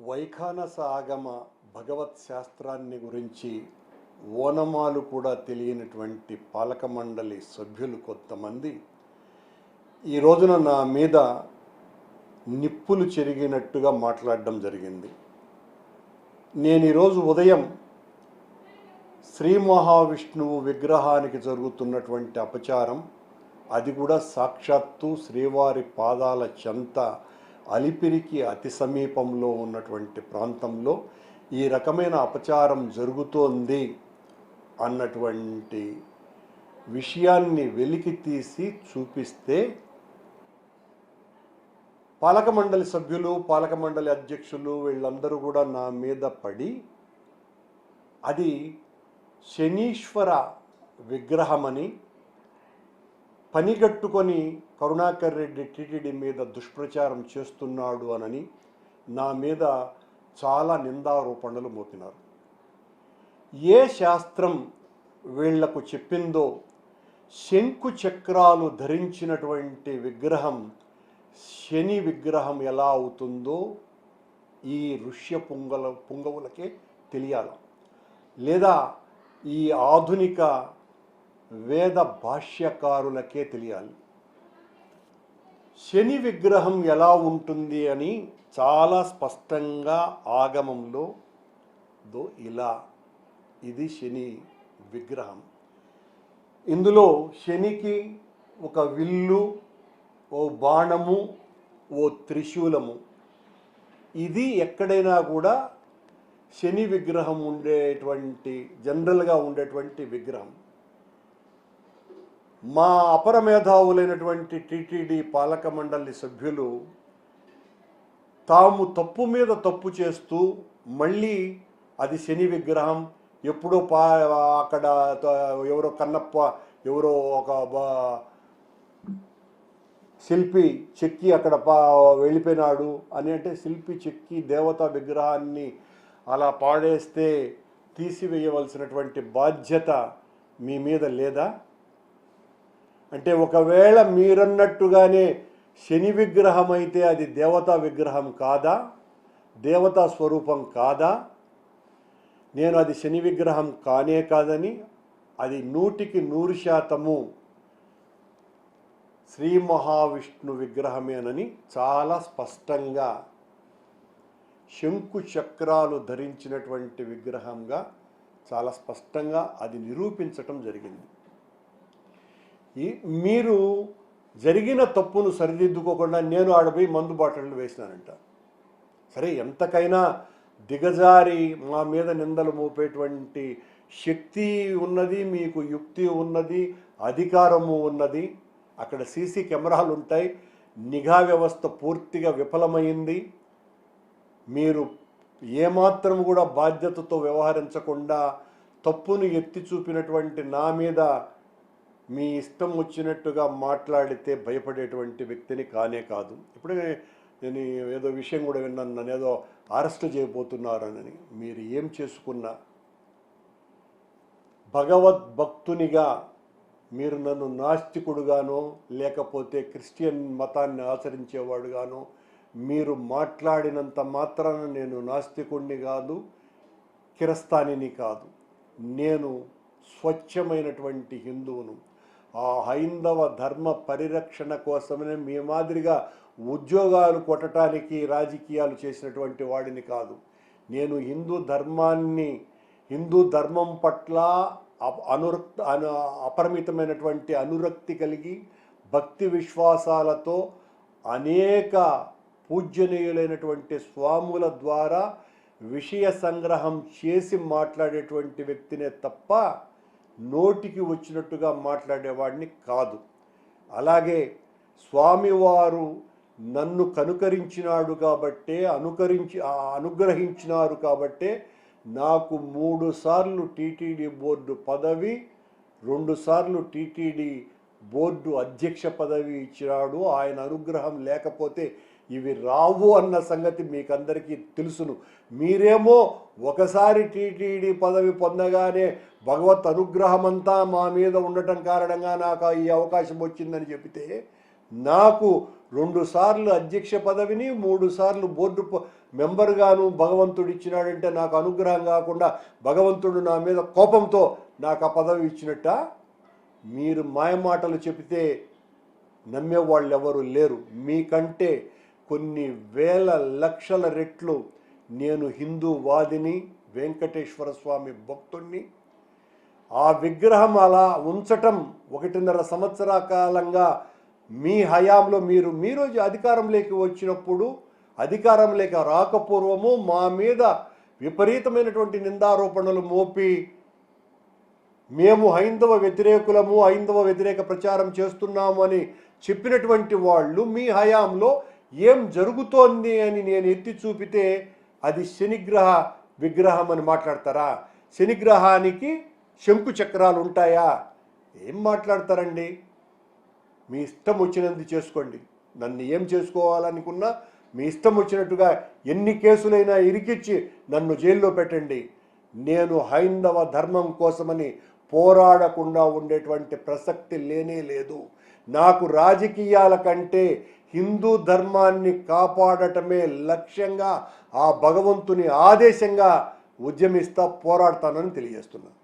వైఖానస ఆగమ భగవత్ శాస్త్రాన్ని గురించి ఓనమాలు కూడా తెలియనటువంటి పాలక మండలి సభ్యులు కొంతమంది ఈ రోజున నా మీద నిప్పులు చెరిగినట్టుగా మాట్లాడడం జరిగింది. నేను ఈరోజు ఉదయం శ్రీ మహావిష్ణువు విగ్రహానికి జరుగుతున్నటువంటి అపచారం, అది కూడా సాక్షాత్తు శ్రీవారి పాదాల చెంత అలిపిరికి అతి సమీపంలో ఉన్నటువంటి ప్రాంతంలో ఈ రకమైన అపచారం జరుగుతోంది అన్నటువంటి విషయాన్ని వెలికి తీసి చూపిస్తే పాలక మండలి సభ్యులు, పాలక మండలి అధ్యక్షులు వీళ్ళందరూ కూడా నా మీద పడి అది శనీశ్వర విగ్రహమని పనిగట్టుకొని కరుణాకర్ రెడ్డి టీటీడీ మీద దుష్ప్రచారం చేస్తున్నాడు అనని నా మీద చాలా నిందారోపణలు మోపినారు. ఏ శాస్త్రం వీళ్లకు చెప్పిందో శంకు చక్రాలు ధరించినటువంటి విగ్రహం శని విగ్రహం ఎలా అవుతుందో ఈ ఋష్య పుంగవులకే తెలియాలి, లేదా ఈ ఆధునిక వేద భాష్యకారులకే తెలియాలి. శని విగ్రహం ఎలా ఉంటుంది అని చాలా స్పష్టంగా ఆగమంలో ఇది శని విగ్రహం. ఇందులో శనికి ఒక విల్లు, ఓ బాణము, ఓ త్రిశూలము. ఇది ఎక్కడైనా కూడా శని విగ్రహం ఉండేటువంటి జనరల్గా ఉండేటువంటి విగ్రహం. మా అపర మేధావులైనటువంటి టీటీడీ పాలక మండలి సభ్యులు తాము తప్పు మీద తప్పు చేస్తూ మళ్ళీ అది శని విగ్రహం, ఎప్పుడో అక్కడ ఎవరో కన్నప్ప ఎవరో ఒక శిల్పి చెక్కి అక్కడ వెళ్ళిపోయినాడు అని, అంటే శిల్పి చెక్కి దేవతా విగ్రహాన్ని అలా పాడేస్తే తీసివేయవలసినటువంటి బాధ్యత మీ మీద లేదా? అంటే ఒకవేళ మీరన్నట్టుగానే శని విగ్రహం అయితే అది దేవతా విగ్రహం కాదా, దేవతా స్వరూపం కాదా? నేను అది శని విగ్రహం కానే కాదని, అది 100% శ్రీ మహావిష్ణు విగ్రహమేనని చాలా స్పష్టంగా శంకు చక్రాలు ధరించినటువంటి విగ్రహంగా చాలా స్పష్టంగా అది నిరూపించటం జరిగింది. మీరు జరిగిన తప్పును సరిదిద్దుకోకుండా నేను ఆడపోయి మందు బాటలు వేసినానంట. సరే, ఎంతకైనా దిగజారి మా మీద నిందలు మోపేటువంటి శక్తి ఉన్నది, మీకు యుక్తి ఉన్నది, అధికారము ఉన్నది. అక్కడ సీసీ కెమెరాలు ఉంటాయి, నిఘా వ్యవస్థ పూర్తిగా విఫలమైంది. మీరు ఏమాత్రం కూడా బాధ్యతతో వ్యవహరించకుండా తప్పును ఎత్తి చూపినటువంటి నా మీద మీ ఇష్టం వచ్చినట్టుగా మాట్లాడితే భయపడేటువంటి వ్యక్తిని కానే కాదు. ఇప్పుడే నేను ఏదో విషయం కూడా విన్నాను, నన్ను ఏదో అరెస్ట్ చేయబోతున్నారని. మీరు ఏం చేసుకున్నా భగవద్భక్తునిగా మీరు నన్ను నాస్తికుడుగానో లేకపోతే క్రిస్టియన్ మతాన్ని ఆచరించేవాడుగానో మీరు మాట్లాడినంత మాత్రాన నేను నాస్తికుడిని కాదు, కిరస్తానిని కాదు. నేను స్వచ్ఛమైనటువంటి హిందువును. ఆ హైందవ ధర్మ పరిరక్షణ కోసమే మీ మాదిరిగా ఉద్యోగాలు కొట్టడానికి రాజకీయాలు చేసినటువంటి వాడిని కాదు. నేను హిందూ ధర్మం పట్ల అపరిమితమైనటువంటి అనురక్తి కలిగి భక్తి విశ్వాసాలతో అనేక పూజ్యనీయులైనటువంటి స్వాముల ద్వారా విషయ సంగ్రహం చేసి మాట్లాడేటువంటి వ్యక్తినే తప్ప నోటికి వచ్చినట్టుగా మాట్లాడేవాడిని కాదు. అలాగే స్వామివారు నన్ను కనుకరించినాడు కాబట్టే అనుగ్రహించినారు కాబట్టే నాకు 3 సార్లు టీటీడీ బోర్డు పదవి, 2 సార్లు టీటీడీ బోర్డు అధ్యక్ష పదవి ఇచ్చినాడు. ఆయన అనుగ్రహం లేకపోతే ఇవి రావు అన్న సంగతి మీకందరికీ తెలుసును. మీరేమో ఒకసారి టీటీడీ పదవి పొందగానే భగవత్ అనుగ్రహమంతా మా మీద ఉండటం కారణంగా నాకు ఈ అవకాశం వచ్చిందని చెబితే, నాకు 2 సార్లు అధ్యక్ష పదవిని 3 సార్లు బోర్డు మెంబర్గాను భగవంతుడు ఇచ్చినాడంటే నాకు అనుగ్రహం కాకుండా భగవంతుడు నా మీద కోపంతో నాకు ఆ పదవి ఇచ్చినట్ట? మీరు మాయమాటలు చెబితే నమ్మేవాళ్ళు ఎవరు లేరు. మీకంటే కొన్ని వేల లక్షల రెట్లు నేను హిందూవాదిని, వెంకటేశ్వర స్వామి భక్తుణ్ణి. ఆ విగ్రహం అలా ఉంచటం 1.5 సంవత్సర కాలంగా మీ హయాంలో మీరు అధికారంలోకి వచ్చినప్పుడు, అధికారంలోకి రాకపూర్వము మా మీద విపరీతమైనటువంటి నిందారోపణలు మోపి మేము హైందవ వ్యతిరేకులము, హైందవ వ్యతిరేక ప్రచారం చేస్తున్నాము అని చెప్పినటువంటి వాళ్ళు మీ హయాంలో ఏం జరుగుతోంది అని నేను ఎత్తి చూపితే అది శనిగ్రహ విగ్రహం అని మాట్లాడతారా? శనిగ్రహానికి శంకు చక్రాలు ఉంటాయా? ఏం మాట్లాడతారండి? మీ ఇష్టం వచ్చినంత చేసుకోండి. నన్ను ఏం చేసుకోవాలనుకున్నా మీ ఇష్టం వచ్చినట్టుగా ఎన్ని కేసులైనా ఇరికిచ్చి నన్ను జైల్లో పెట్టండి. నేను హైందవ ధర్మం కోసమని పోరాడకుండా ఉండేటువంటి ప్రసక్తి లేనే లేదు. నాకు రాజకీయాల కంటే హిందూ ధర్మాన్ని కాపాడటమే లక్ష్యంగా, ఆ భగవంతుని ఆదేశంగా ఉద్యమిస్తా, పోరాడతానని తెలియజేస్తున్నాను.